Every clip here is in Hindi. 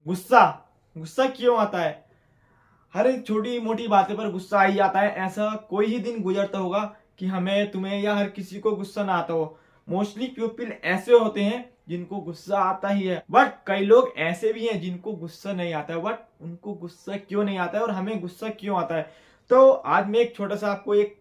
गुस्सा गुस्सा क्यों आता है? हर एक छोटी मोटी बातें पर गुस्सा आ ही आता है। ऐसा कोई ही दिन गुजरता होगा कि हमें, तुम्हें या हर किसी को गुस्सा ना आता हो। मोस्टली पीपल ऐसे होते हैं जिनको गुस्सा आता ही है, बट कई लोग ऐसे भी हैं जिनको गुस्सा नहीं आता है। बट उनको गुस्सा क्यों नहीं आता है और हमें गुस्सा क्यों आता है? तो आज मैं एक छोटा सा आपको एक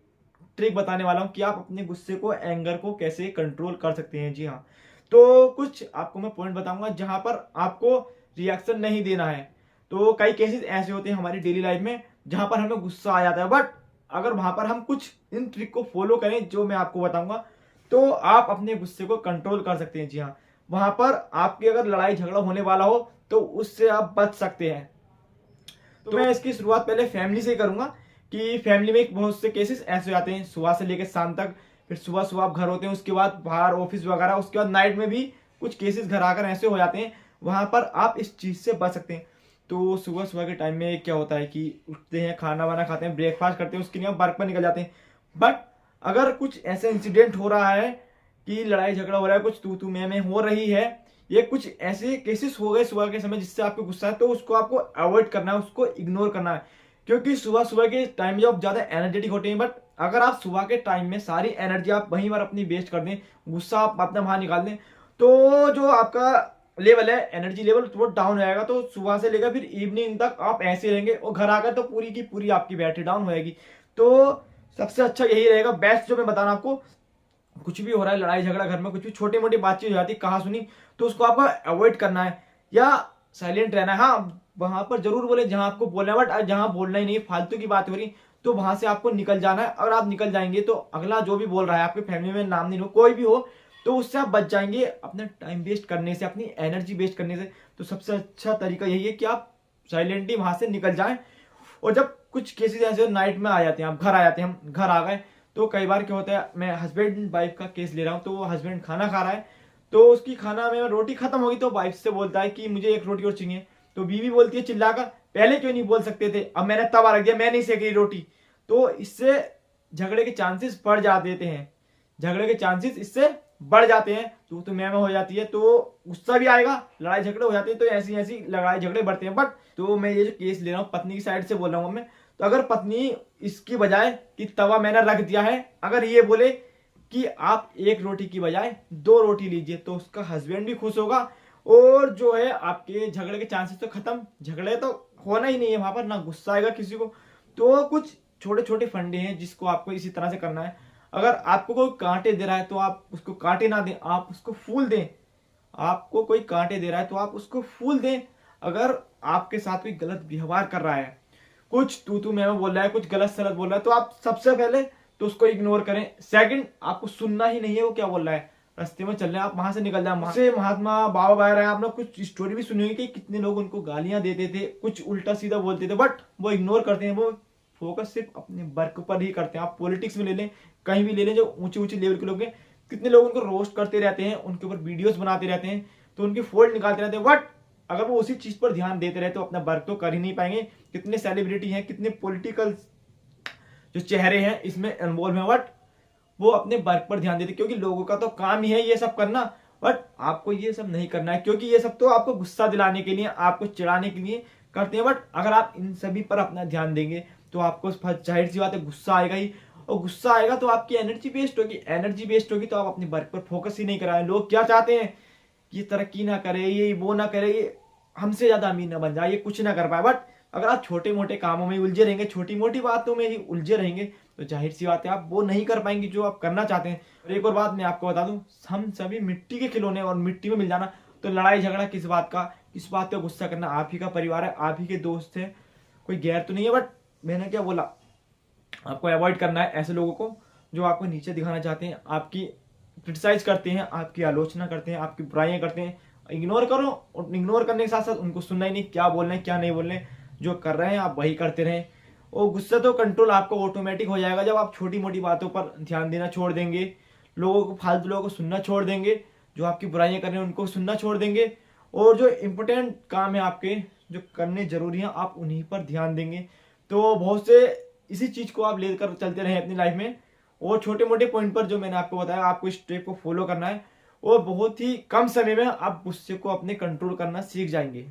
ट्रिक बताने वाला हूँ कि आप अपने गुस्से को, एंगर को कैसे कंट्रोल कर सकते हैं। जी हाँ, तो कुछ आपको मैं पॉइंट बताऊंगा जहां पर आपको रिएक्शन नहीं देना है। तो कई केसेस ऐसे होते हैं हमारी डेली लाइफ में जहां पर हमें गुस्सा आ जाता है, बट अगर वहां पर हम कुछ इन ट्रिक को फॉलो करें जो मैं आपको बताऊंगा, तो आप अपने गुस्से को कंट्रोल कर सकते हैं। जी हाँ, वहां पर आपकी अगर लड़ाई झगड़ा होने वाला हो तो उससे आप बच सकते हैं। तो मैं इसकी शुरुआत पहले फैमिली से करूंगा कि फैमिली में बहुत से केसेस ऐसे आते हैं सुबह से लेकर शाम तक। फिर सुबह सुबह आप घर होते हैं, उसके बाद बाहर ऑफिस वगैरह, उसके बाद नाइट में भी कुछ केसेस घर आकर ऐसे हो जाते हैं। वहां पर आप इस चीज से बच सकते हैं। तो सुबह सुबह के टाइम में क्या होता है कि उठते हैं, खाना वाना खाते हैं, ब्रेकफास्ट करते हैं, उसके लिए आप वर्क पर निकल जाते हैं। बट अगर कुछ ऐसा इंसिडेंट हो रहा है कि लड़ाई झगड़ा हो रहा है, कुछ तू मैं हो रही है, ये कुछ ऐसे केसेस हो गए सुबह के समय जिससे आपको गुस्सा है, तो उसको आपको अवॉइड करना है, उसको इग्नोर करना है। क्योंकि सुबह सुबह के टाइम में आप ज्यादा एनर्जेटिक होते हैं, बट अगर आप सुबह के टाइम में सारी एनर्जी आप वहीं पर अपनी वेस्ट कर दें, गुस्सा आप अपना वहां निकाल दें, तो जो आपका लेवल है, एनर्जी लेवल, वो डाउन हो जाएगा। तो सुबह से लेकर फिर इवनिंग तक आप ऐसे रहेंगे और घर आकर तो पूरी की पूरी आपकी बैटरी डाउन होएगी। तो सबसे अच्छा यही रहेगा, बेस्ट जो मैं बता रहा हूं आपको, कुछ भी हो रहा है, लड़ाई झगड़ा घर में, कुछ भी छोटी मोटी बातचीत हो जाती है, कहा सुनी, तो उसको आपको अवॉइड करना है या साइलेंट रहना है। हाँ, वहां पर जरूर बोले जहां आपको बोलना है, बट जहां बोलना ही नहीं, फालतू की बात हो रही, तो वहां से आपको निकल जाना है। अगर आप निकल जाएंगे तो अगला जो भी बोल रहा है, आपके फैमिली में नाम नहीं हो, कोई भी हो, तो उससे आप बच जाएंगे अपना टाइम वेस्ट करने से, अपनी एनर्जी वेस्ट करने से। तो सबसे अच्छा तरीका यही है कि आप साइलेंटली वहां से निकल जाएं। और जब कुछ केसेस ऐसे नाइट में आ जाते हैं, आप घर आ जाते हैं, हम घर आ गए, तो कई बार क्या होता है, मैं हस्बैंड वाइफ का केस ले रहा हूँ, तो वो हस्बैंड खाना खा रहा है, तो उसकी खाना में रोटी खत्म होगी तो वाइफ से बोलता है कि मुझे एक रोटी और चाहिए। तो बीवी बोलती है चिल्लाकर, पहले क्यों नहीं बोल सकते थे, अब मैंने तवा रख दिया, मैं नहीं सेक रही रोटी। तो इससे झगड़े के चांसेस बढ़ जा देते हैं, झगड़े के चांसेस इससे बढ़ जाते हैं। तो मैं हो जाती है, तो गुस्सा भी आएगा, लड़ाई झगड़े हो जाते हैं, तो ऐसी ऐसी लड़ाई झगड़े बढ़ते हैं। बट तो मैं ये जो केस ले रहा हूँ पत्नी की साइड से बोल रहा हूँ मैं, तो अगर पत्नी इसकी बजाय कि तवा मैंने रख दिया है, अगर ये बोले कि आप एक रोटी की बजाय दो रोटी लीजिए, तो उसका हस्बैंड भी खुश होगा। और जो है आपके झगड़े के चांसेस तो खत्म, झगड़े तो होना ही नहीं है वहां पर, ना गुस्सा आएगा किसी को। तो कुछ छोटे छोटे फंडे हैं जिसको आपको इसी तरह से करना है। अगर आपको कोई कांटे दे रहा है तो आप उसको कांटे ना दें, आप उसको फूल दें। आपको कोई कांटे दे रहा है तो आप उसको फूल दें। अगर आपके साथ कोई गलत व्यवहार कर रहा है, कुछ तू मैं बोल रहा है, कुछ गलत सलत बोल रहा है, तो आप सबसे पहले तो उसको इग्नोर करें। सेकंड, आपको सुनना ही नहीं है वो क्या बोल रहा है, रास्ते में चल रहे हैं आप, वहां से निकल जाए। वहां से महात्मा बाबा बाहर आए, आपने कुछ स्टोरी भी सुनी होगी कि कितने लोग उनको गालियां देते थे, कुछ उल्टा सीधा बोलते थे, बट वो इग्नोर करते हैं, वो फोकस सिर्फ अपने वर्क पर ही करते हैं। आप पॉलिटिक्स में ले लें, कहीं भी ले लें, जो ऊंचे ऊंचे लेवल के लोग हैं, कितने लोग उनको रोस्ट करते रहते हैं, उनके ऊपर वीडियोस बनाते रहते हैं, तो उनकी फोल्ड निकालते रहते हैं। बट अगर वो उसी चीज पर ध्यान देते रहे तो अपना वर्क तो कर ही नहीं पाएंगे। कितने सेलिब्रिटी हैं, कितने पॉलिटिकल जो चेहरे हैं इसमें इन्वॉल्व हैं, बट वो अपने वर्क पर ध्यान देते, क्योंकि लोगों का तो काम ही है ये सब करना। बट आपको ये सब नहीं करना है, क्योंकि ये सब तो आपको गुस्सा दिलाने के लिए, आपको चिढ़ाने के लिए करते हैं। बट अगर आप इन सभी पर अपना ध्यान देंगे तो आपको जाहिर सी बात है गुस्सा आएगा ही, और गुस्सा आएगा तो आपकी एनर्जी वेस्ट होगी, एनर्जी वेस्ट होगी तो आप अपने वर्क पर फोकस ही नहीं कराएं। लोग क्या चाहते हैं, ये तरक्की ना करे, ये वो ना करे, ये हमसे ज्यादा अमीर ना बन जाए, ये कुछ ना कर पाए। बट अगर आप छोटे मोटे कामों में उलझे रहेंगे, छोटी मोटी बातों में ही उलझे रहेंगे, तो जाहिर सी बात है आप वो नहीं कर पाएंगे जो आप करना चाहते हैं। और एक और बात मैं आपको बता दूं, हम सभी मिट्टी के खिलौने और मिट्टी में मिल जाना। तो लड़ाई झगड़ा किस बात का, किस बात का गुस्सा करना, आप ही का परिवार है, आप ही के दोस्त है, कोई गैर तो नहीं है। बट मैंने क्या बोला, आपको अवॉइड करना है ऐसे लोगों को जो आपको नीचे दिखाना चाहते हैं, आपकी क्रिटिसाइज करते हैं, आपकी आलोचना करते हैं, आपकी बुराइयां करते हैं। इग्नोर करो, और इग्नोर करने के साथ साथ उनको सुनना ही नहीं, क्या बोल रहे हैं क्या नहीं बोल रहे हैं, जो कर रहे हैं आप वही करते रहें। और गुस्सा तो कंट्रोल आपको ऑटोमेटिक हो जाएगा जब आप छोटी मोटी बातों पर ध्यान देना छोड़ देंगे, लोगों को, फालतू लोगों को सुनना छोड़ देंगे, जो आपकी बुराइयां कर रहे हैं उनको सुनना छोड़ देंगे, और जो इंपॉर्टेंट काम है आपके, जो करने जरूरी है, आप उन्हीं पर ध्यान देंगे। तो बहुत से इसी चीज को आप लेकर चलते रहे अपनी लाइफ में। और छोटे मोटे पॉइंट पर जो मैंने आपको बताया, आपको इस स्टेप को फॉलो करना है, और बहुत ही कम समय में आप गुस्से को अपने कंट्रोल करना सीख जाएंगे।